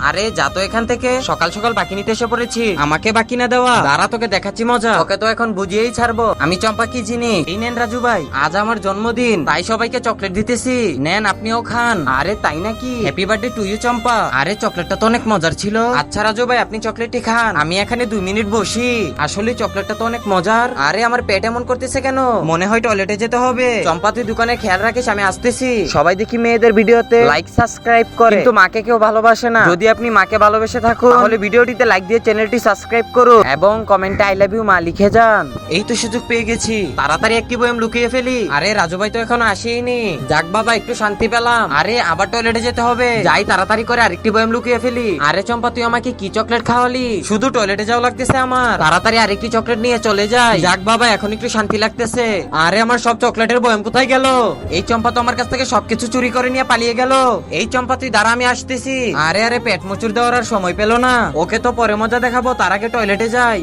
আরে যা তো এখান থেকে, সকাল সকাল বাকি নিতে এসে পড়েছি, আমাকে বাকি না দেওয়া, দাঁড়া তোকে দেখাচ্ছি মজা। ওকে তো এখন বুঝিয়েই ছাড়বো আমি চম্পা কি জিনিস। এই নেন রাজু ভাই, আজ আমার জন্মদিন, তাই সবাইকে চকলেট দিতেছি, নেন আপনিও খান। আরে তাই নাকি, হ্যাপি বার্থডে টু ইউ চম্পা। আরে চকলেটটা তো অনেক মজার ছিল। আচ্ছা রাজু ভাই আপনি চকলেটটি খান, আমি এখানে 2 মিনিট বসি। আসলে চকলেটটা তো অনেক মজার। আরে আমার পেট এমন করতেছে কেন, মনে হয় টয়লেটে যেতে হবে। চম্পা তুই দোকানে খেয়াল রাখিস, আমি আসতেছি। সবাই দেখি মেয়েদের ভিডিওতে লাইক সাবস্ক্রাইব করে, কিন্তু মাকে কেউ ভালোবাসে না। যদি আপনি মাকে ভালোবেসে থাকুন তাহলে ভিডিওটিতে লাইক দিয়ে চ্যানেলটি সাবস্ক্রাইব করুন এবং কমেন্টে আই লাভ ইউ মা লিখে যান। এই তো সুযোগ পেয়ে গেছি, তাড়াতাড়ি একটি বয়াম লুকিয়ে ফেলি। আরে রাজু ভাই তো এখনো আসেইনি, যাক বাবা একটু শান্তি পেলাম। আরে আবার টয়লেটে যেতে হবে, যাই তাড়াতাড়ি করে আরেকটি বয়াম লুকিয়ে ফেলি। আরে চম্পা তুই আমাকে কি চকলেট খাওয়ালি, শুধু টয়লেটে যাওয়া লাগতেছে আমার, তাড়াতাড়ি আরেকটি চকলেট নিয়ে চলে যাই। যাক বাবা এখন একটু শান্তি লাগতেছে। আরে আমার সব চকলেটের বয়াম কোথায় গেল? এই চম্পা তো আমার কাছ থেকে সবকিছু চুরি করে নিয়ে পালিয়ে গেল। এই চম্পা তুই দাঁড়া আমি আসতেছি। আরে পেট মুচুর দেওয়ার আর সময় পেল না, ওকে তো পরে মজা দেখাবো, তার আগে টয়লেটে যাই।